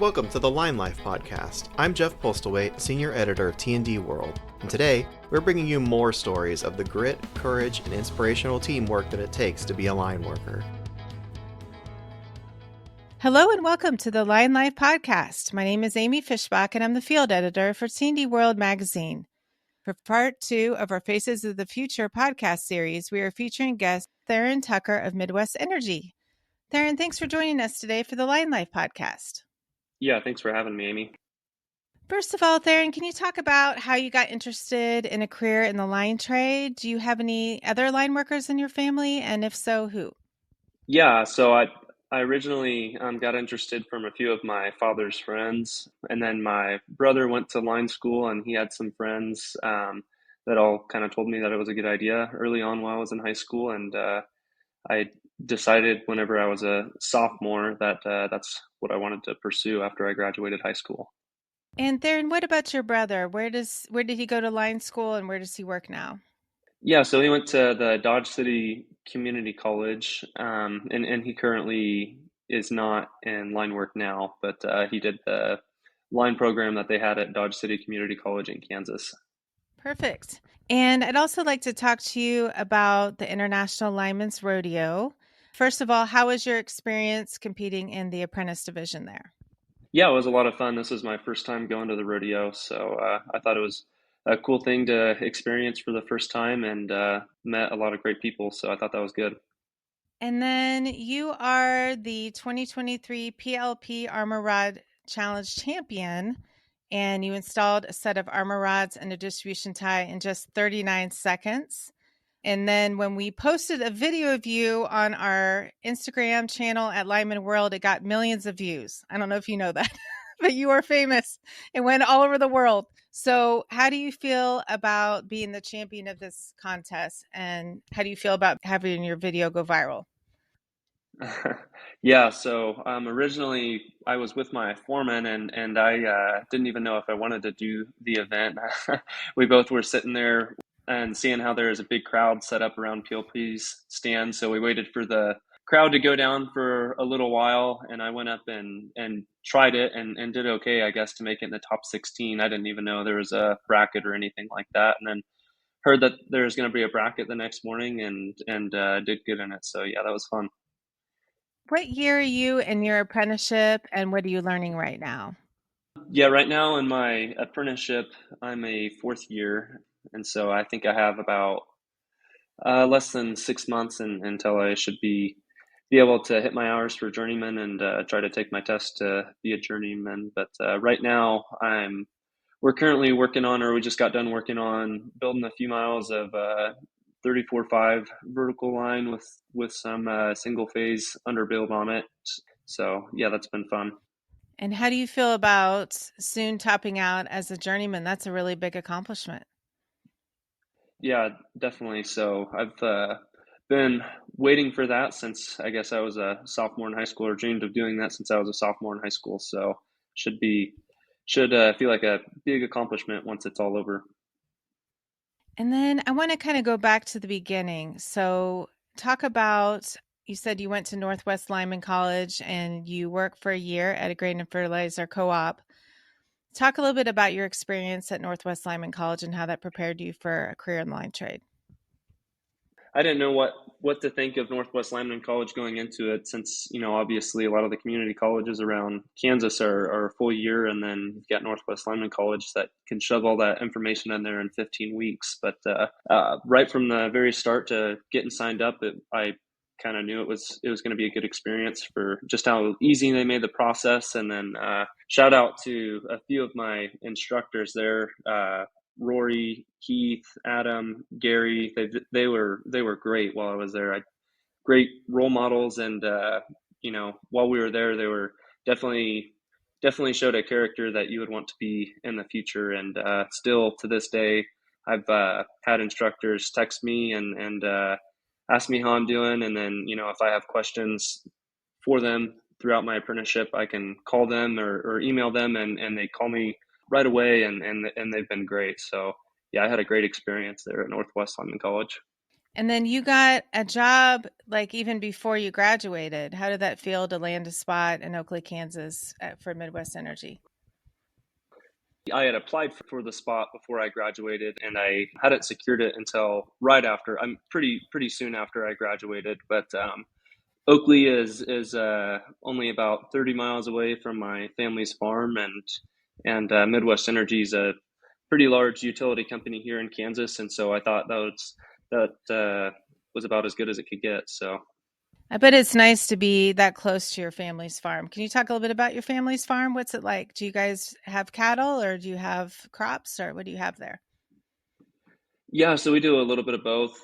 Welcome to the Line Life podcast. I'm Jeff Postlethwaite, Senior Editor of T&D World, and today we're bringing you more stories of the grit, courage, and inspirational teamwork that it takes to be a line worker. Hello and welcome to the Line Life podcast. My name is Amy Fishbach and I'm the field editor for T&D World magazine. For part 2 of our Faces of the Future podcast series, we are featuring guest Theron Tucker of Midwest Energy. Theron, thanks for joining us today for the Line Life podcast. Yeah, thanks for having me, Amy. First of all, Theron, can you talk about how you got interested in a career in the line trade? Do you have any other line workers in your family? And if so, who? Yeah, so I originally got interested from a few of my father's friends, and then my brother went to line school, and he had some friends that all kind of told me that it was a good idea early on while I was in high school, and I decided whenever I was a sophomore that that's what I wanted to pursue after I graduated high school. And Theron, what about your brother? Where did he go to line school and where does he work now? Yeah, so he went to the Dodge City Community College, and he currently is not in line work now, but he did the line program that they had at Dodge City Community College in Kansas. Perfect. And I'd also like to talk to you about the International Lineman's Rodeo. First of all, how was your experience competing in the apprentice division there? Yeah, it was a lot of fun. This was my first time going to the rodeo, so I thought it was a cool thing to experience for the first time, and met a lot of great people, so I thought that was good. And then you are the 2023 PLP Armor Rod Challenge champion, and you installed a set of armor rods and a distribution tie in just 39 seconds. And then when we posted a video of you on our Instagram channel at Lineman World, it got millions of views. I don't know if you know that, but you are famous. It went all over the world. So how do you feel about being the champion of this contest? And how do you feel about having your video go viral? Yeah, so originally I was with my foreman, and I didn't even know if I wanted to do the event. We both were sitting there and seeing how there is a big crowd set up around PLP's stand. So we waited for the crowd to go down for a little while, and I went up and tried it and did okay, I guess, to make it in the top 16. I didn't even know there was a bracket or anything like that. And then heard that there was going to be a bracket the next morning and did good in it. So yeah, that was fun. What year are you in your apprenticeship and what are you learning right now? Yeah, right now in my apprenticeship, I'm a fourth year. And so I think I have about less than 6 months until I should be able to hit my hours for journeyman and try to take my test to be a journeyman. But right now, we're currently working on, or we just got done working on building a few miles of 34.5 vertical line with some single phase underbuild on it. So yeah, that's been fun. And how do you feel about soon topping out as a journeyman? That's a really big accomplishment. Yeah, definitely. So I've been waiting for that since I guess I was a sophomore in high school, or dreamed of doing that since I was a sophomore in high school. So should feel like a big accomplishment once it's all over. And then I want to kind of go back to the beginning. So talk about, you said you went to Northwest Lineman College and you worked for a year at a grain and fertilizer co-op. Talk a little bit about your experience at Northwest Lineman College and how that prepared you for a career in the line trade. I didn't know what to think of Northwest Lineman College going into it, since, obviously a lot of the community colleges around Kansas are a full year, and then you've got Northwest Lineman College that can shove all that information in there in 15 weeks. But right from the very start to getting signed up, I kind of knew it was going to be a good experience for just how easy they made the process. And then shout out to a few of my instructors there. Rory, Keith, Adam, Gary, they were great while I was there. Great role models, and while we were there, they were definitely showed a character that you would want to be in the future. And still to this day, I've had instructors text me and ask me how I'm doing, and then if I have questions for them throughout my apprenticeship, I can call them or email them, and they call me right away, and they've been great. So yeah, I had a great experience there at Northwest Lineman College. And then you got a job like even before you graduated. How did that feel to land a spot in Oakley, Kansas for Midwest Energy? I had applied for the spot before I graduated, and I hadn't secured it until right after. I'm pretty soon after I graduated, but Oakley is only about 30 miles away from my family's farm, and Midwest Energy is a pretty large utility company here in Kansas, and so I thought that was about as good as it could get. So I bet it's nice to be that close to your family's farm. Can you talk a little bit about your family's farm? What's it like? Do you guys have cattle or do you have crops or what do you have there? yeah, so we do a little bit of both.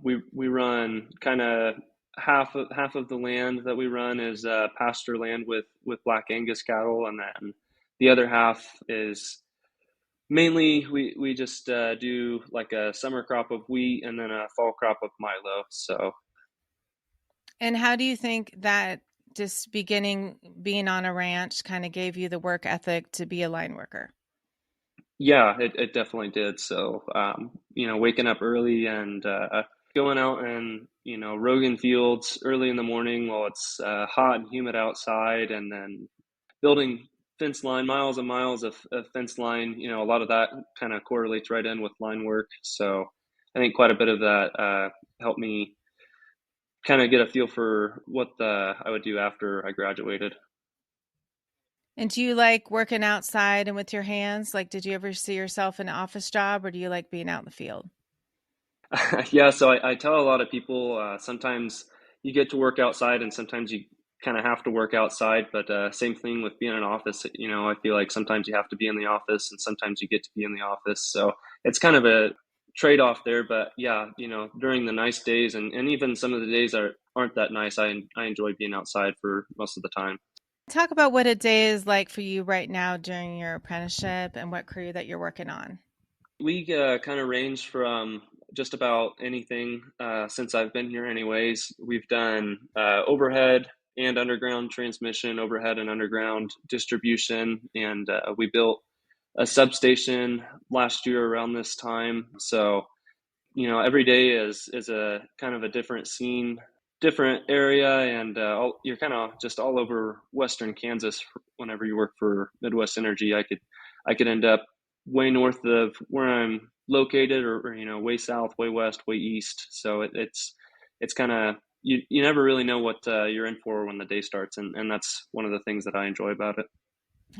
We run kind of half of the land that we run is pasture land with Black Angus cattle, and then the other half is mainly we just do like a summer crop of wheat and then a fall crop of milo. So And how do you think that just being on a ranch kind of gave you the work ethic to be a line worker? yeah, it definitely did. So waking up early and going out and Rogan fields early in the morning while it's hot and humid outside, and then building fence line, miles and miles of fence line. A lot of that kind of correlates right in with line work. So I think quite a bit of that helped me kind of get a feel for what I would do after I graduated. And do you like working outside and with your hands? Like, did you ever see yourself in an office job or do you like being out in the field? Yeah, so I tell a lot of people sometimes you get to work outside and sometimes you kind of have to work outside, but same thing with being in an office. I feel like sometimes you have to be in the office and sometimes you get to be in the office. So it's kind of a trade-off there, but yeah, during the nice days and even some of the days aren't that nice, I enjoy being outside for most of the time. Talk about what a day is like for you right now during your apprenticeship and what crew that you're working on. We kind of range from just about anything since I've been here, anyways. We've done overhead and underground transmission, overhead and underground distribution, and we built a substation last year around this time. So, every day is a kind of a different scene, different area, and you're kind of just all over Western Kansas. Whenever you work for Midwest Energy, I could end up way north of where I'm located, or way south, way west, way east. So it's kind of you never really know what you're in for when the day starts, and that's one of the things that I enjoy about it.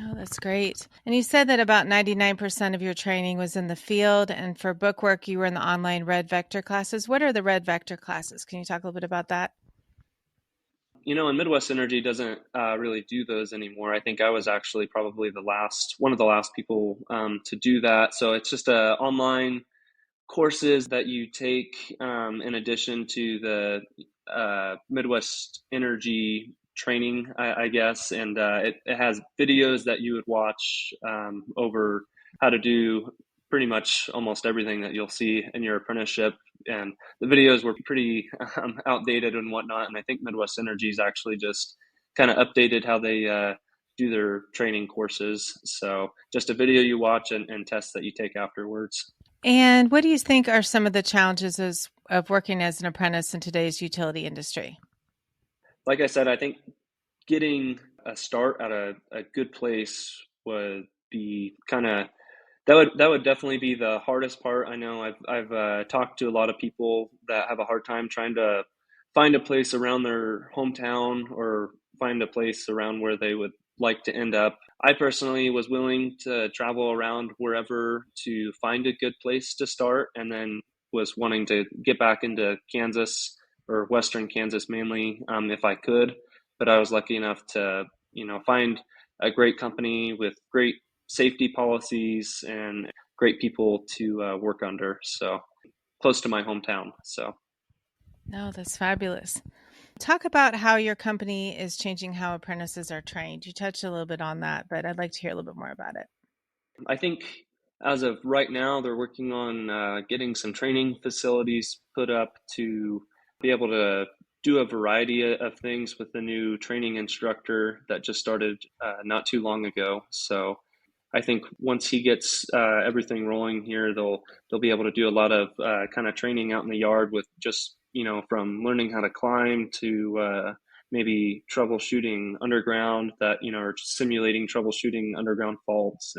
Oh, that's great. And you said that about 99% of your training was in the field. And for bookwork, you were in the online Red Vector classes. What are the Red Vector classes? Can you talk a little bit about that? And Midwest Energy doesn't really do those anymore. I think I was actually probably one of the last people to do that. So it's just online courses that you take in addition to the Midwest Energy training, I guess. And it has videos that you would watch over how to do pretty much almost everything that you'll see in your apprenticeship. And the videos were pretty outdated and whatnot. And I think Midwest Energy's actually just kind of updated how they do their training courses. So just a video you watch and tests that you take afterwards. And what do you think are some of the challenges of working as an apprentice in today's utility industry? Like I said, I think getting a start at a good place would be that would definitely be the hardest part. I know I've talked to a lot of people that have a hard time trying to find a place around their hometown or find a place around where they would like to end up. I personally was willing to travel around wherever to find a good place to start, and then was wanting to get back into Kansas or Western Kansas mainly if I could. But I was lucky enough to find a great company with great safety policies and great people to work under. So close to my hometown. So No, that's fabulous. Talk about how your company is changing how apprentices are trained. You touched a little bit on that, but I'd like to hear a little bit more about it. I think as of right now, they're working on getting some training facilities put up to be able to do a variety of things with the new training instructor that just started not too long ago. So I think once he gets everything rolling here, they'll be able to do a lot of kind of training out in the yard with just from learning how to climb to maybe troubleshooting underground or simulating troubleshooting underground faults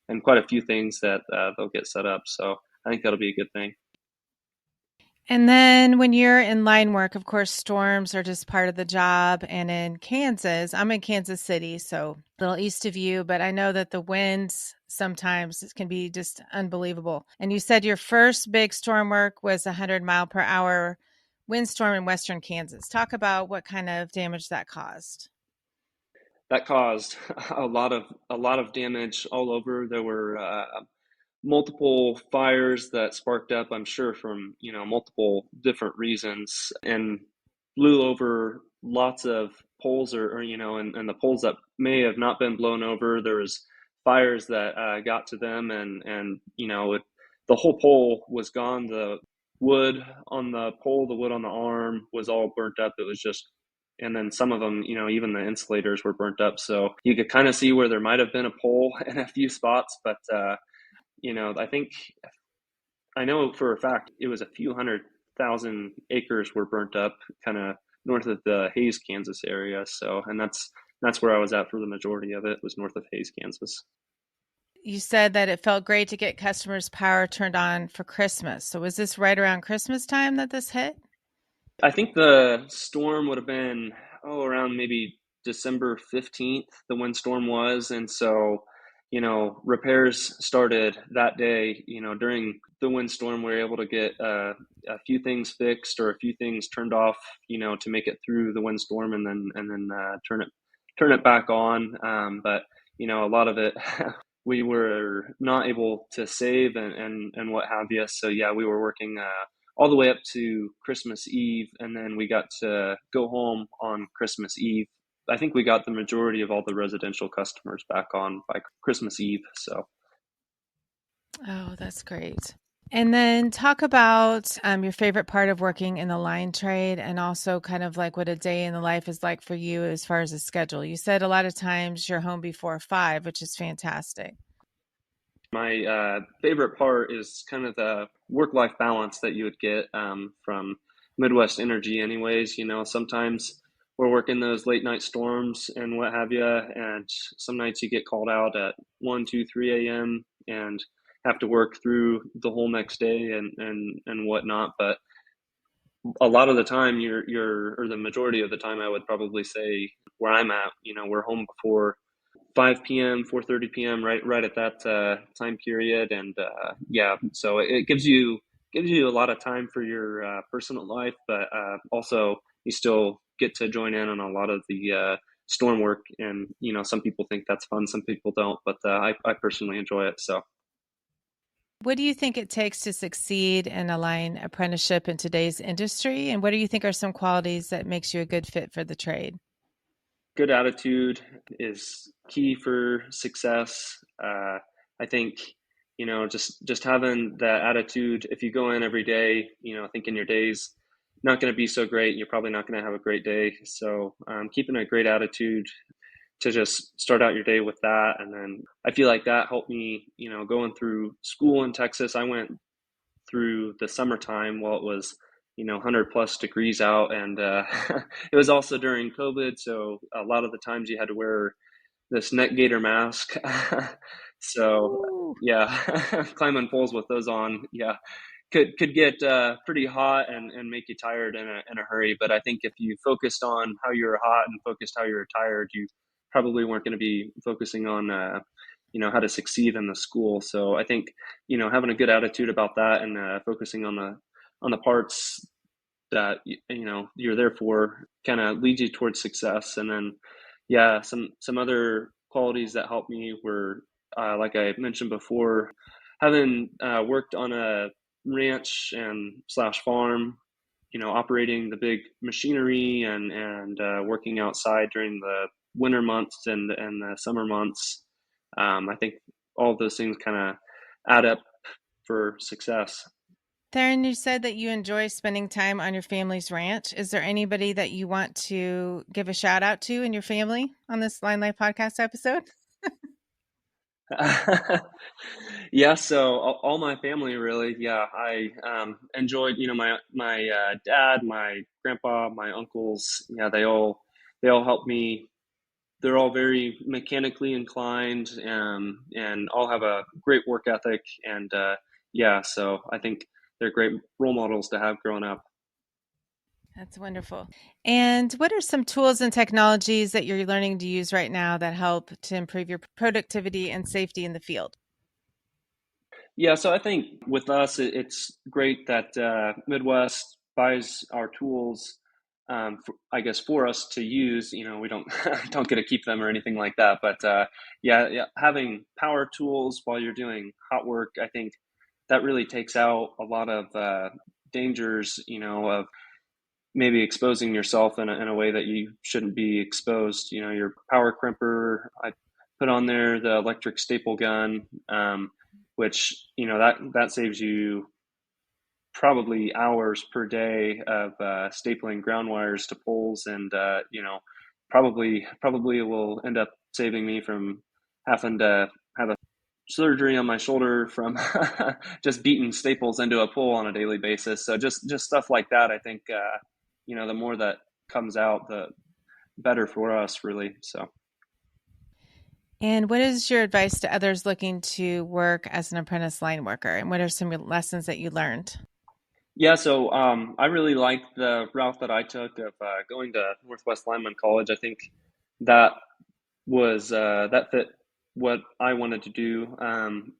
and quite a few things that they'll get set up. So I think that'll be a good thing. And then when you're in line work, of course, storms are just part of the job. And in Kansas, I'm in Kansas City, so a little east of you, but I know that the winds sometimes can be just unbelievable. And you said your first big storm work was 100-mile-per-hour windstorm in western Kansas. Talk about what kind of damage that caused. That caused a lot of damage all over. There were multiple fires that sparked up, I'm sure, from multiple different reasons, and blew over lots of poles and the poles that may have not been blown over. There was fires that got to them, and the whole pole was gone. The wood on the pole, the wood on the arm was all burnt up. It was just, and then some of them, even the insulators were burnt up. So you could kind of see where there might have been a pole in a few spots, but I know for a fact it was a few 100,000 acres were burnt up, kind of north of the Hays, Kansas area. So, and that's where I was at for the majority of it, was north of Hays, Kansas. You said that it felt great to get customers' power turned on for Christmas. So was this right around Christmas time that this hit? I think the storm would have been around maybe December 15th, the windstorm was, and so repairs started that day. During the windstorm, we were able to get a few things fixed or a few things turned off, to make it through the windstorm, and then turn it back on. But a lot of it we were not able to save and what have you. So yeah, we were working all the way up to Christmas Eve, and then we got to go home on Christmas Eve. I think we got the majority of all the residential customers back on by Christmas Eve. So, oh, that's great. And then talk about your favorite part of working in the line trade, and also kind of like what a day in the life is like for you as far as a schedule. You said a lot of times you're home before 5, which is fantastic. My favorite part is kind of the work-life balance that you would get from Midwest Energy anyways. Sometimes we're working those late night storms and what have you, and some nights you get called out at 1, 2, 3 a.m. and have to work through the whole next day and whatnot. But a lot of the time or the majority of the time, I would probably say where I'm at, we're home before 5 p.m., 4:30 p.m., right at that time period. And yeah, so it gives you a lot of time for your personal life, but also you still get to join in on a lot of the storm work. And, some people think that's fun, some people don't, but I personally enjoy it. So. What do you think it takes to succeed in a line apprenticeship in today's industry? And what do you think are some qualities that makes you a good fit for the trade? Good attitude is key for success. I think, just having that attitude, if you go in every day, thinking your day's not going to be so great, you're probably not going to have a great day. So keeping a great attitude to just start out your day with that. And then I feel like that helped me, going through school in Texas. I went through the summertime while it was 100 plus degrees out, and it was also during COVID, so a lot of the times you had to wear this neck gaiter mask. So Ooh. yeah, climbing poles with those on, yeah, could get pretty hot and make you tired in a hurry. But I think if you focused on how you were hot and focused how you were tired, you probably weren't going to be focusing on how to succeed in the school. So I think having a good attitude about that and focusing on the parts that you're there for kind of leads you towards success. And then yeah, some other qualities that helped me were like I mentioned before, having worked on a ranch and slash farm, operating the big machinery and working outside during the winter months and the summer months. I think all of those things kind of add up for success. Theron, you said that you enjoy spending time on your family's ranch. Is there anybody that you want to give a shout out to in your family on this Line Life podcast episode? Yeah, so all my family really, yeah, I enjoyed, my dad, my grandpa, my uncles, yeah, they all helped me. They're all very mechanically inclined, and all have a great work ethic, and yeah, so I think they're great role models to have growing up. That's wonderful. And what are some tools and technologies that you're learning to use right now that help to improve your productivity and safety in the field? Yeah, so I think with us, it's great that Midwest buys our tools, I guess, for us to use. We don't don't get to keep them or anything like that. But yeah, having power tools while you're doing hot work, I think that really takes out a lot of dangers. Of maybe exposing yourself in a way that you shouldn't be exposed. Your power crimper, I put on there the electric staple gun, which that saves you probably hours per day of stapling ground wires to poles, and probably it will end up saving me from having to have a surgery on my shoulder from just beating staples into a pole on a daily basis. So just stuff like that. I think the more that comes out, the better for us, really. So. And what is your advice to others looking to work as an apprentice line worker? And what are some lessons that you learned? Yeah, so I really like the route that I took of going to Northwest Lineman College. I think that that fit what I wanted to do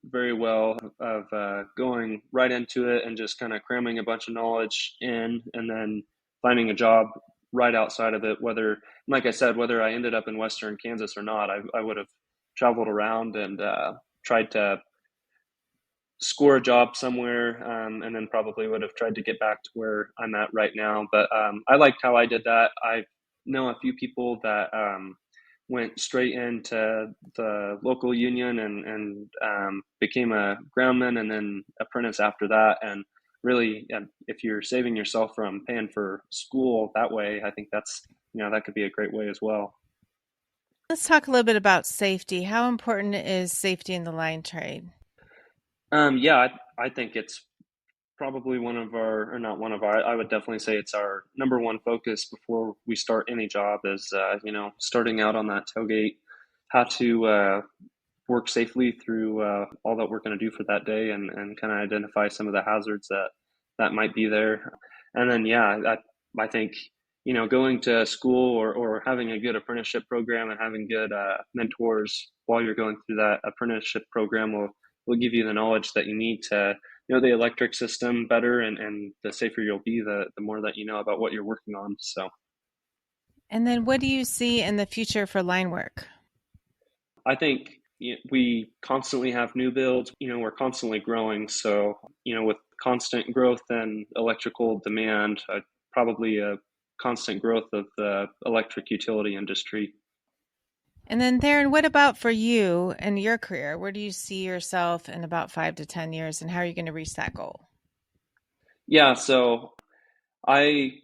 very well, of going right into it and just kind of cramming a bunch of knowledge in, and then finding a job right outside of it. Whether, like I said, whether I ended up in Western Kansas or not, I would have traveled around and tried to score a job somewhere, and then probably would have tried to get back to where I'm at right now. But I liked how I did that. I know a few people that went straight into the local union and became a groundman and then apprentice after that. And really, if you're saving yourself from paying for school that way, I think that could be a great way as well. Let's talk a little bit about safety. How important is safety in the line trade? Yeah, I think it's probably one of our, or not one of our, I would definitely say it's our number one focus before we start any job is, starting out on that tailgate, how to work safely through all that we're going to do for that day, and kind of identify some of the hazards that might be there. And then, yeah, I think, going to school, or having a good apprenticeship program and having good mentors while you're going through that apprenticeship program will give you the knowledge that you need to know the electric system better, and the safer you'll be, the more that you know about what you're working on. So And then what do you see in the future for line work? I think we constantly have new builds. We're constantly growing. So, with constant growth and electrical demand, probably a constant growth of the electric utility industry. And then Theron, what about for you and your career? Where do you see yourself in about 5 to 10 years, and how are you going to reach that goal? Yeah, so I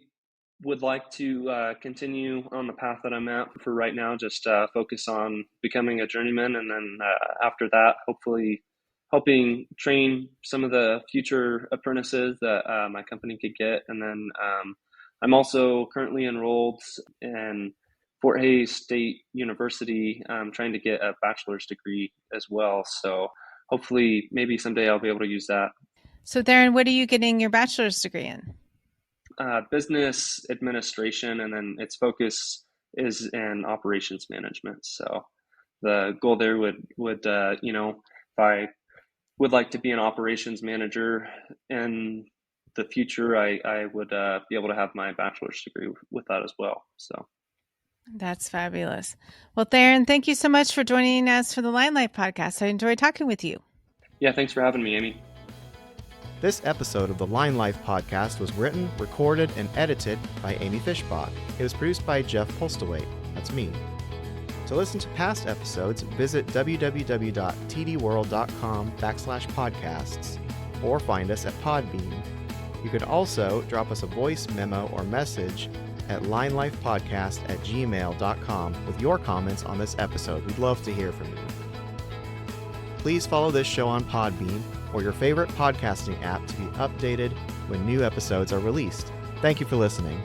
would like to continue on the path that I'm at for right now, just focus on becoming a journeyman. And then after that, hopefully helping train some of the future apprentices that my company could get. And then I'm also currently enrolled in Fort Hays State University, trying to get a bachelor's degree as well. So hopefully maybe someday I'll be able to use that. So Theron, what are you getting your bachelor's degree in? Business administration, and then its focus is in operations management. So the goal there would if I would like to be an operations manager in the future, I would be able to have my bachelor's degree with that as well. So That's fabulous. Well, Theron, thank you so much for joining us for the Line Life podcast. I enjoyed talking with you. yeah, thanks for having me, Amy. This episode of the Line Life podcast was written, recorded, and edited by Amy Fishbach. It was produced by Jeff Postlewaite. That's me. To listen to past episodes, visit www.tdworld.com/podcasts or find us at Podbean. You can also drop us a voice memo or message at linelifepodcast@gmail.com with your comments on this episode. We'd love to hear from you. Please follow this show on Podbean or your favorite podcasting app to be updated when new episodes are released. Thank you for listening.